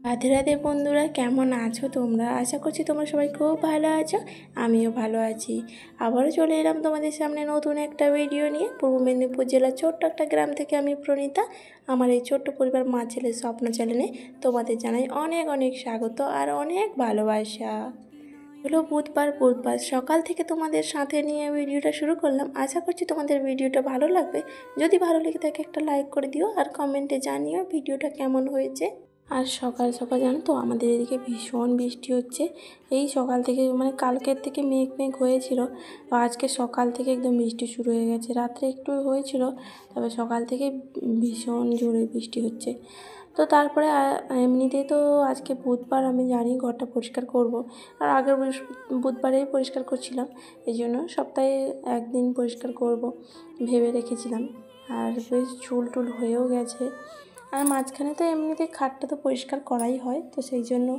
রাধে রাধে বন্ধুরা, কেমন আছো তোমরা? আশা করছি তোমরা সবাই খুব ভালো আছো। আমিও ভালো আছি। আবারও চলে এলাম তোমাদের সামনে নতুন একটা ভিডিও নিয়ে। পূর্ব মেদিনীপুর জেলার ছোট্ট একটা গ্রাম থেকে আমি প্রণীতা। আমার এই ছোট্ট পরিবার মা ছেলের স্বপ্ন চ্যানেলে তোমাদের জানাই অনেক অনেক স্বাগত আর অনেক ভালোবাসা। হলো বুধবার সকাল থেকে তোমাদের সাথে নিয়ে ভিডিওটা শুরু করলাম। আশা করছি তোমাদের ভিডিওটা ভালো লাগবে। যদি ভালো লেগে থাকে একটা লাইক করে দিও আর কমেন্টে জানিও ভিডিওটা কেমন হয়েছে। আর সকাল সকাল জানো তো আমাদের এদিকে ভীষণ বৃষ্টি হচ্ছে। এই সকাল থেকে কালকের থেকে মেঘ হয়েছিল, তো আজকে সকাল থেকে একদম বৃষ্টি শুরু হয়ে গেছে। রাত্রে একটু হয়েছিল, তবে সকাল থেকে ভীষণ জোরে বৃষ্টি হচ্ছে। তো তারপরে এমনিতেই তো আজকে বুধবার, আমি জানি ঘরটা পরিষ্কার করব। আর আগের বুধবারেই পরিষ্কার করছিলাম, এই জন্য সপ্তাহে একদিন পরিষ্কার করব ভেবে রেখেছিলাম। আর বেশ চুল টুল হয়েও গেছে। আর মাঝখানে তো এমনিতে খাটটা তো পরিষ্কার করাই হয়, তো সেই জন্য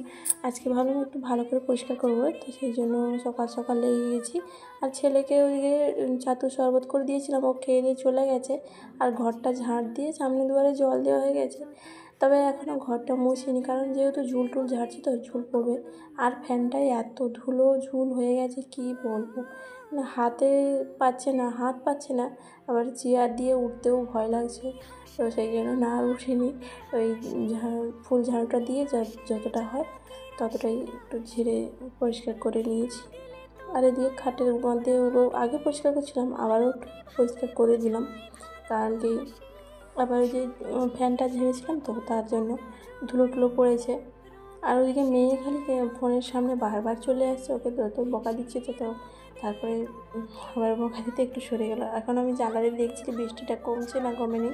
আজকে ভাবলাম একটু ভালো করে পরিষ্কার করবো। তো সেই জন্য সকাল সকাল লেগে গেছি। আর ছেলেকে ওইদিকে ছাতুর শরবত করে দিয়েছিলাম, ও খেয়ে দিয়ে চলে গেছে। আর ঘরটা ঝাঁট দিয়ে সামনে দুয়ারে জল দেওয়া হয়ে গেছে, তবে এখনও ঘরটা মুছিনি, কারণ যেহেতু ঝুল টুল ঝাড়ছি তো ঝুল পড়বে। আর ফ্যানটায় এত ধুলো ঝুল হয়ে গেছে কি বলবো, হাত পাচ্ছে না, আবার চেয়ার দিয়ে উঠতেও ভয় লাগছে। তো সেই জন্য না আর উঠিনি। ওই ফুল ঝাড়ুটা দিয়ে যতটা হয় ততটাই একটু ঝেড়ে পরিষ্কার করে নিয়েছি। আর এদিকে খাটের মধ্যে ওগুলো আগে পরিষ্কার করছিলাম, আবারও একটু পরিষ্কার করে দিলাম, কারণ কি আবার ওই যে ফ্যানটা ঝেড়েছিলাম তো তার জন্য ধুলো টুলো পড়েছে। আর ওইদিকে মেয়ে খালি ফোনের সামনে বারবার চলে আসছে, ওকে তো বকা দিচ্ছে, তো তারপরে আবার বকা দিতে একটু সরে গেল। এখন আমি জানালায় দেখছি যে বৃষ্টিটা কমছে না কমেনি,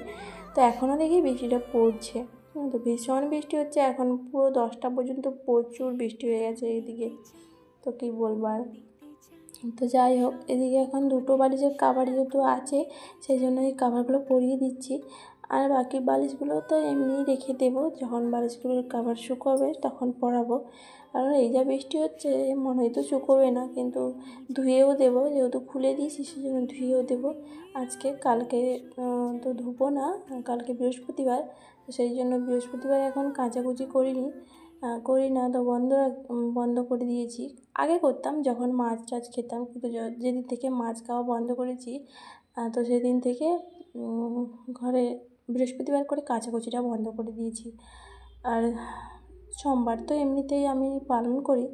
তো এখনও দেখি বৃষ্টিটা পড়ছে। তো ভীষণ বৃষ্টি হচ্ছে এখন, পুরো 10টা পর্যন্ত প্রচুর বৃষ্টি হয়ে গেছে এইদিকে, তো কী বলবো আর। তো যাই হোক, এদিকে এখন দুটো বালিশের কাভার যেহেতু আছে, সেই জন্য এই কাভারগুলো পরিয়ে দিচ্ছি। আর বাকি বালিশগুলো তো এমনিই রেখে দেবো, যখন বালিশগুলোর কাভার শুকোবে তখন পরাবো। কারণ এই যা বৃষ্টি হচ্ছে মনে হয় তো শুকোবে না, কিন্তু ধুয়েও দেবো, যেহেতু খুলে দিয়েছি সেই জন্য ধুয়েও দেবো আজকে। কালকে তো ধুবো না, কালকে বৃহস্পতিবার, তো সেই জন্য বৃহস্পতিবার এখন কাচাকুচি করি না, তো বন্ধ করে দিয়েছি। আগে করতাম যখন মাছ টাছ খেতাম, কিন্তু যেদিন থেকে মাছ খাওয়া বন্ধ করেছি, তো সেদিন থেকে ঘরে বৃহস্পতিবার করে কাচাকুচিটা বন্ধ করে দিয়েছি। আর সোমবার তো এমনিতেই আমি পালন করি,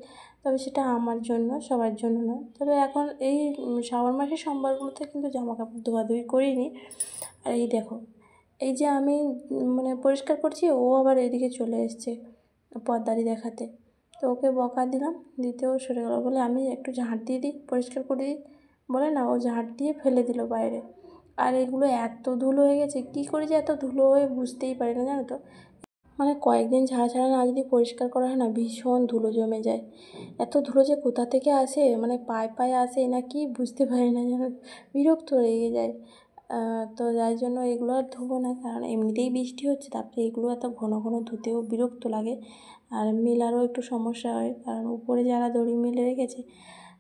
তবে সেটা আমার জন্য, সবার জন্য না। তবে এখন এই শ্রাবণ মাসের সোমবারগুলোতে কিন্তু জামা কাপড় ধোয়াধুয়ি করিনি। আর এই দেখো, এই যে আমি পরিষ্কার করছি, ও আবার এদিকে চলে এসছে পদ্মারি দেখাতে। তো ওকে বকা দিলাম, দিতেও সরে গেলো, বলে আমি একটু ঝাঁট দিয়ে দিই, পরিষ্কার করে দিই, বলে না, ও ঝাঁট দিয়ে ফেলে দিল বাইরে। আর এগুলো এত ধুলো হয়ে গেছে, কী করে যে এত ধুলো হয়ে বুঝতেই পারি না, জানো তো। কয়েকদিন ছাড়া না যদি পরিষ্কার করা হয় না, ভীষণ ধুলো জমে যায়। এত ধুলো যে কোথা থেকে আসে, পায়ে আসে না কি বুঝতে পারি না, যেন বিরক্ত লেগে যায়। তো যার জন্য এগুলো আর ধোবো না, কারণ এমনিতেই বৃষ্টি হচ্ছে, তারপরে এগুলো এত ঘন ঘন ধুতেও বিরক্ত লাগে। আর মেলারও একটু সমস্যা হয়, কারণ উপরে যারা দড়ি মেলে রেখেছে,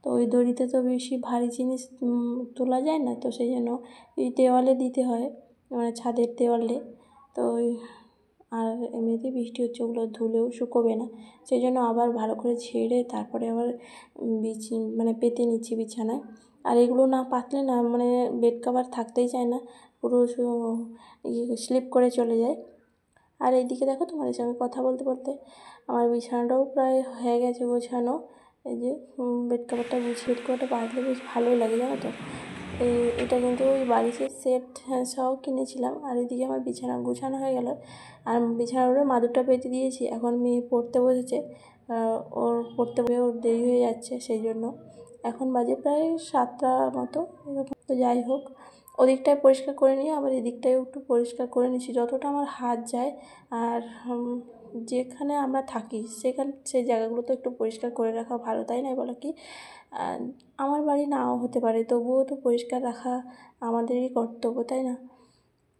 তো ওই দড়িতে তো বেশি ভারী জিনিস তোলা যায় না, তো সেই জন্য এই দেওয়ালে দিতে হয়, ছাদের দেওয়ালে। তো আর এমনিতেই বৃষ্টি হচ্ছে, ওগুলো ধুলেও শুকোবে না, সেই জন্য আবার ভালো করে ঝেড়ে তারপরে আবার পেতে নিচ্ছি বিছানায়। আর এগুলো না পাতলে না বেড কভার থাকতেই চায় না, পুরো স্লিপ করে চলে যায়। আর এইদিকে দেখো, তোমাদের সঙ্গে কথা বলতে বলতে আমার বিছানাটাও প্রায় হয়ে গেছে গোছানো। এই যে বেড কভারটা গুছিয়ে, বেড কভারটা পাতলে বেশ ভালোই লাগে, জানো তো। এটা কিন্তু ওই বালিশের সেট সহ কিনেছিলাম। আর এদিকে আমার বিছানা গোছানো হয়ে গেল, আর বিছানার উপরে মাদুরটা পেতে দিয়েছি। এখন মেয়ে পড়তে বসেছে, ওর দেরি হয়ে যাচ্ছে, সেই জন্য এখন বাজে প্রায় 7টা মতো এরকম। তো যাই হোক, ওদিকটায় পরিষ্কার করে নিয়ে আবার এদিকটায় একটু পরিষ্কার করে নিচ্ছি যতটা আমার হাত যায়। আর যেখানে আমরা থাকি সেই জায়গাগুলো তো একটু পরিষ্কার করে রাখা ভালো, তাই না বলো কি? আমার বাড়ি নাও হতে পারে, তবুও তো পরিষ্কার রাখা আমাদেরই কর্তব্য, তাই না?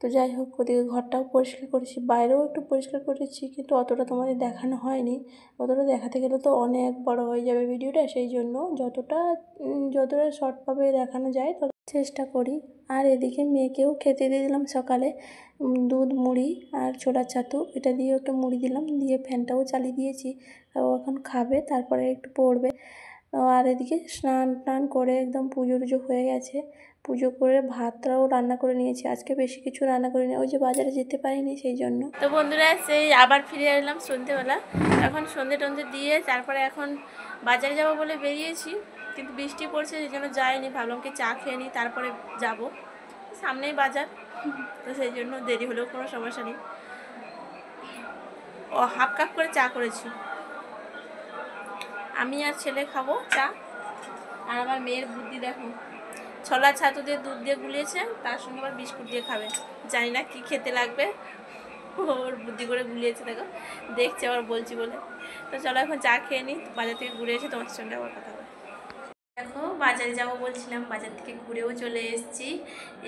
তো যাই হোক, ওদিকে ঘরটাও পরিষ্কার করেছি, বাইরেও একটু পরিষ্কার করেছি, কিন্তু অতটা তোমাদের দেখানো হয়নি। অতটা দেখাতে গেলে তো অনেক বড় হয়ে যাবে ভিডিওটা, সেই জন্য যতটা শর্টভাবে দেখানো যায় চেষ্টা করি। আর এদিকে মেয়েকেও খেতে দিয়ে দিলাম সকালে দুধ মুড়ি আর ছোলার ছাতু, এটা দিয়ে ওকে মুড়ি দিলাম, দিয়ে ফ্যানটাও চালিয়ে দিয়েছি। ও এখন খাবে, তারপরে একটু পড়বে। আর এদিকে স্নান টান করে একদম পুজো টুজো হয়ে গেছে। পুজো করে ভাতটাও রান্না করে নিয়েছি। আজকে বেশি কিছু রান্না করিনি, ওই যে বাজারে যেতে পারিনি সেই জন্য। তো বন্ধুরা, সেই আবার ফিরে এলাম সন্ধ্যেবেলা। এখন সন্ধ্যে টন্ধে দিয়ে তারপরে এখন বাজারে যাবো বলে বেরিয়েছি, কিন্তু বৃষ্টি পড়ছে সেই জন্য যাইনি। ভাবলাম কি চা খেয়ে নিই, তারপরে যাব, সামনেই বাজার, তো সেই জন্য দেরি হলেও কোনো সমস্যা নেই। ও হাফ কাপ করে চা করেছি, আমি আর ছেলে খাবো চা। আর আমার মেয়ের বুদ্ধি দেখো, ছোলার ছাতু দিয়ে দুধ দিয়ে গুলিয়েছে, তার সঙ্গে আবার বিস্কুট দিয়ে খাবে। জানি না কি খেতে লাগবে, ওর বুদ্ধি করে গুলিয়েছে, দেখো দেখছে আবার বলছি বলে। তো চলো এখন চা খেয়ে নিই, বাজার থেকে ঘুরে এসে তোমার সঙ্গে আবার কথা হবে। দেখো বাজারে যাবো বলছিলাম, বাজার থেকে ঘুরেও চলে এসেছি।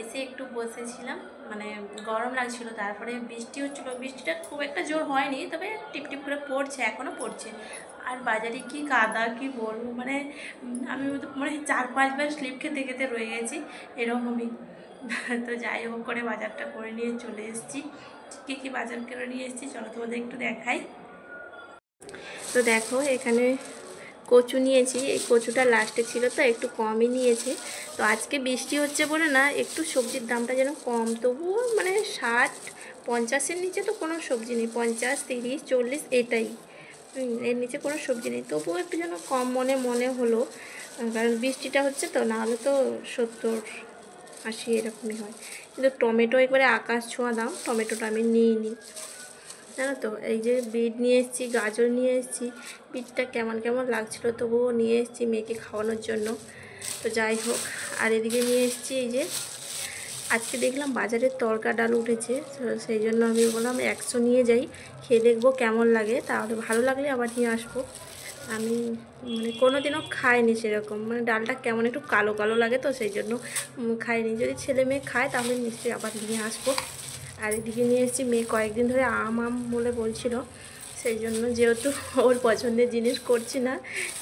এসে একটু বসেছিলাম, মানে গরম লাগছিল, তারপরে বৃষ্টি হচ্ছিলো। বৃষ্টিটা খুব একটা জোর হয়নি, তবে টিপ টিপ করে পড়ছে, এখনও পড়ছে। আর বাজারে কি কাদা, কি বলবো, মানে আমি মানে 4-5 বার স্লিপ খেতে খেতে রয়ে গেছি এরকমই। তো যাই হোক করে বাজারটা করে নিয়ে চলে এসেছি। কী কী বাজার করে নিয়ে এসেছি চলো তোমাদের একটু দেখাই। তো দেখো এখানে কচু নিয়েছি, এই কচুটা লাস্টে ছিল তো একটু কমই নিয়েছে। তো আজকে বৃষ্টি হচ্ছে বলে না একটু সবজির দামটা যেন কম, তবুও মানে 60-50-এর নিচে তো কোনো সবজি নেই, 50-30-40 এটাই, এর নিচে কোনো সবজি নেই। তবুও একটু যেন কম মনে হলো, কারণ বৃষ্টিটা হচ্ছে তো, নাহলে তো 70-80 এরকমই হয়। কিন্তু টমেটো একবারে আকাশ ছোঁয়া দাম, টমেটোটা আমি নিইনি, জানো তো। এই যে বিট নিয়ে এসেছি, গাজর নিয়ে এসেছি। বিটটা কেমন কেমন লাগছিলো, তবুও নিয়ে এসেছি মেয়েকে খাওয়ানোর জন্য। তো যাই হোক, আর এদিকে নিয়ে এসেছি এই যে, আজকে দেখলাম বাজারে তরকা ডাল উঠেছে, সেই জন্য আমি বললাম 100 নিয়ে যাই, খেয়ে দেখবো কেমন লাগে, তাহলে ভালো লাগলে আবার নিয়ে আসবো। আমি মানে কোনো দিনও খাইনি সেরকম, মানে ডালটা কেমন একটু কালো কালো লাগে, তো সেই জন্য খাইনি। যদি ছেলে মেয়ে খায় তাহলে নিশ্চয়ই আবার নিয়ে আসবো। আর এদিকে নিয়ে এসেছি, মেয়ে কয়েকদিন ধরে আম বলে বলছিল, সেই জন্য যেহেতু ওর পছন্দের জিনিস করছি না,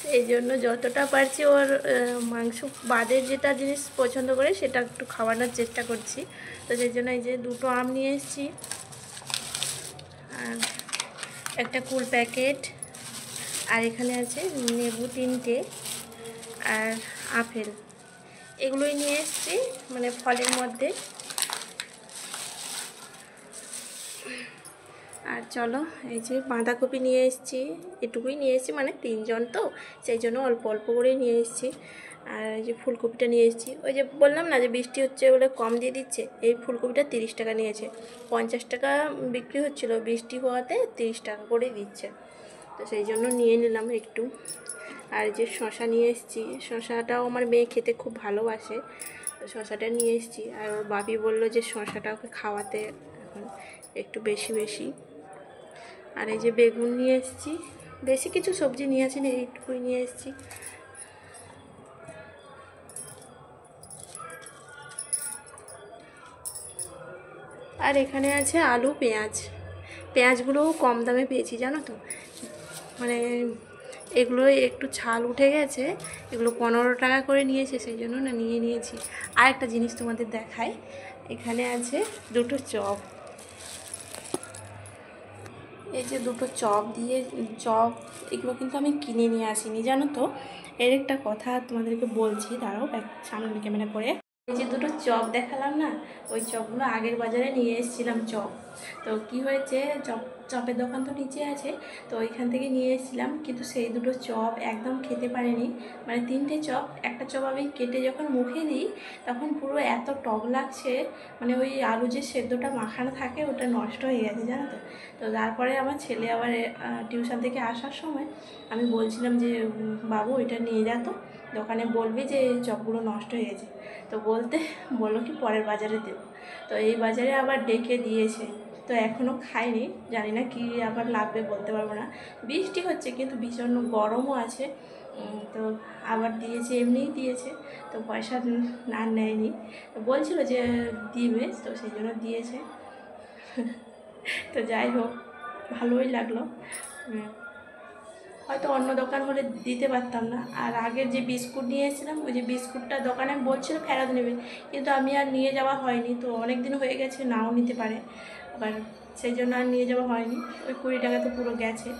সেই জন্য যতটা পারছি ওর মাংস বাদের যেটা জিনিস পছন্দ করে সেটা একটু খাওয়ানোর চেষ্টা করছি। তো সেই জন্য এই যে 2টো আম নিয়ে এসেছি, আর একটা কুল প্যাকেট, আর এখানে আছে লেবু 3টে, আর আপেল, এগুলোই নিয়ে এসেছি মানে ফলের মধ্যে। আর চলো এই যে বাঁধাকপি নিয়ে এসেছি, এটুকুই নিয়ে এসেছি, মানে 3 জন তো সেই জন্য অল্প অল্প করেই নিয়ে এসেছি। আর এই যে ফুলকপিটা নিয়ে এসেছি, ওই যে বললাম না যে বৃষ্টি হচ্ছে বলে কম দিয়ে দিচ্ছে, এই ফুলকপিটা 30 টাকা নিয়েছে, 50 টাকা বিক্রি হচ্ছিলো, বৃষ্টি হওয়াতে 30 টাকা করে দিচ্ছে, তো সেই জন্য নিয়ে নিলাম একটু। আর যে শশা নিয়ে এসেছি, শশাটাও আমার মেয়ে খেতে খুব ভালোবাসে, তো শশাটা নিয়ে এসেছি। আর ওর বাপি বললো যে শশাটা ওকে খাওয়াতে এখন একটু বেশি বেশি। আর এই যে বেগুন নিয়ে এসেছি, বেশি কিছু সবজি নিয়ে আসিনি, এইটুকুই নিয়ে এসেছি। আর এখানে আছে আলু, পেঁয়াজ, পেঁয়াজগুলোও কম দামে পেয়েছি জানো তো, মানে এগুলো একটু ছাল উঠে গেছে, এগুলো 15 টাকা করে নিয়েছে, সেই জন্য না নিয়ে নিয়েছি। আর একটা জিনিস তোমাদের দেখাই, এখানে আছে 2টো চপ, এই যে 2টো চপ দিয়ে চপ, এগুলো কিন্তু আমি কিনে নিয়ে আসিনি জানো তো। এর একটা কথা তোমাদেরকে বলছি, দাঁড়াও সামনে ক্যামেরা করে। এই যে 2টো চপ দেখালাম না, ওই চপগুলো আগের বাজারে নিয়ে এসেছিলাম চপ। তো কি হয়েছে, চপের দোকান তো নিচে আছে, তো ওইখান থেকে নিয়ে এসেছিলাম, কিন্তু সেই 2টো চপ একদম খেতে পারিনি। মানে 3টে চপ, একটা চপ আমি কেটে যখন মুখে দিই তখন পুরো এত টক লাগছে, মানে ওই আলু যে সেদ্ধটা মাখানো থাকে ওটা নষ্ট হয়ে গেছে জানো তো। তো তারপরে আমার ছেলে আবার টিউশন থেকে আসার সময় আমি বলছিলাম যে বাবু এটা নিয়ে যা তো দোকানে, বলবি যে চপগুলো নষ্ট হয়ে গেছে। তো বললো কি পরের বাজারে দেবো, তো এই বাজারে আবার ডেকে দিয়েছে। তো এখনও খাইনি, জানি না কি আবার লাগবে বলতে পারবো না। বৃষ্টি হচ্ছে কিন্তু ভীষণ গরমও আছে, তো আবার দিয়েছে, এমনিই দিয়েছে, তো পয়সা না নেয়নি, তো বলছিল যে দিবে, তো সেই জন্য দিয়েছে। তো যাই হোক, ভালোই লাগলো। হয়তো অন্য দোকান হলে দিতে পারতাম না। আর আগের যে বিস্কুট নিয়ে এসেছিলাম, ওই যে বিস্কুটটা দোকানে বলছিল ফেরত নেবে, কিন্তু আমি আর নিয়ে যাওয়া হয়নি। তো অনেক দিন হয়ে গেছে, নাও নিতে পারে আবার, সেই জন্য আর নিয়ে যাওয়া হয়নি। ওই 20 টাকা তো পুরো গেছে।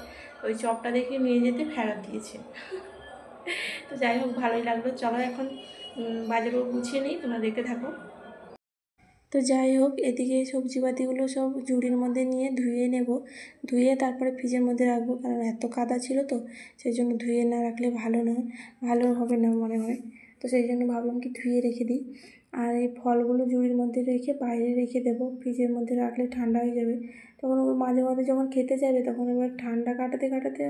ওই চপটা দেখে নিয়ে যেতে ফেরত দিয়েছে। তো যাই হোক, ভালোই লাগলো। চলো এখন বাজারও গুছিয়ে নিই, তোমরা দেখতে থাকো। তো যাই হোক, এদিকে সবজিপাতিগুলো সব ঝুড়ির মধ্যে নিয়ে ধুয়ে নেব। ধুয়ে তারপরে ফ্রিজের মধ্যে রাখবো, কারণ এত কাদা ছিল তো, সেই জন্য ধুয়ে না রাখলে ভালো হবে না মনে হয়। তো সেই জন্য ভাবলাম কি ধুয়ে রেখে দিই। আর এই ফলগুলো ঝুড়ির মধ্যে রেখে বাইরে রেখে দেবো, ফ্রিজের মধ্যে রাখলে ঠান্ডা হয়ে যাবে। তখন ও মাঝে মাঝে যখন খেতে যাবে, তখন এবার ঠান্ডা কাটাতে কাটাতে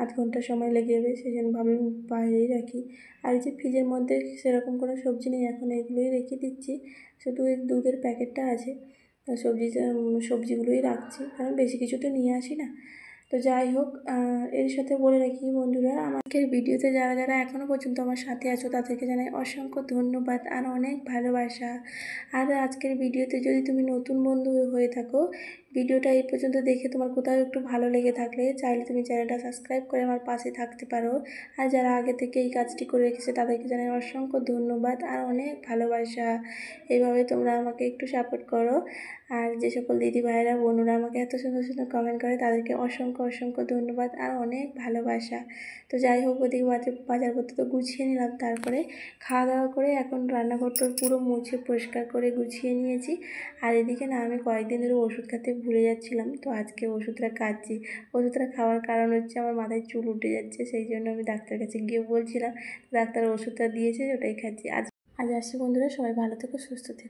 আধ ঘন্টা সময় লেগে যাবে, সেই জন্য ভাবলাম বাইরেই রাখি। আর এই যে ফ্রিজের মধ্যে সেরকম কোনো সবজি নেই, এখন এগুলোই রেখে দিচ্ছি। শুধু এই দুধের প্যাকেটটা আছে, সবজিগুলোই রাখছি, কারণ বেশি কিছু তো নিয়ে আসি না। তো যাই হোক, এর সাথে বলে রাখি বন্ধুরা, আমাকে ভিডিওতে যারা যারা এখনও পর্যন্ত আমার সাথে আছো তাদেরকে জানাই অসংখ্য ধন্যবাদ আর অনেক ভালোবাসা। আর আজকের ভিডিওতে যদি তুমি নতুন বন্ধু হয়ে থাকো, ভিডিওটা এই পর্যন্ত দেখে তোমার কোথাও একটু ভালো লেগে থাকলে চাইলে তুমি চ্যানেলটা সাবস্ক্রাইব করে আমার পাশে থাকতে পারো। আর যারা আগে থেকে এই কাজটি করে রেখেছে তাদেরকে জানাই অসংখ্য ধন্যবাদ আর অনেক ভালোবাসা। এইভাবে তোমরা আমাকে একটু সাপোর্ট করো। আর যে সকল দিদি ভাইয়েরা বোনেরা আমাকে এত সুন্দর সুন্দর কমেন্ট করে, তাদেরকে অসংখ্য অসংখ্য ধন্যবাদ আর অনেক ভালোবাসা। তো যাই হোক, ওদিকে বাজারপত্র তো গুছিয়ে নিলাম, তারপরে খাওয়া দাওয়া করে এখন রান্নাঘরটা পুরো মুছে পরিষ্কার করে গুছিয়ে নিয়েছি। আর এদিকে না, আমি কয়েকদিন ধরে ওষুধ খেতে ভুলে যাচ্ছিলাম, তো আজকে ওষুধটা খাচ্ছি। ওষুধটা খাওয়ার কারণ হচ্ছে আমার মাথায় চুল উঠে যাচ্ছে, সেই জন্য আমি ডাক্তারের কাছে গিয়ে বলছিলাম। ডাক্তার ওষুধটা দিয়েছে, ওটাই খাচ্ছি। আজ আসি বন্ধুরা, সবাই ভালো থেকো, সুস্থ থেকো।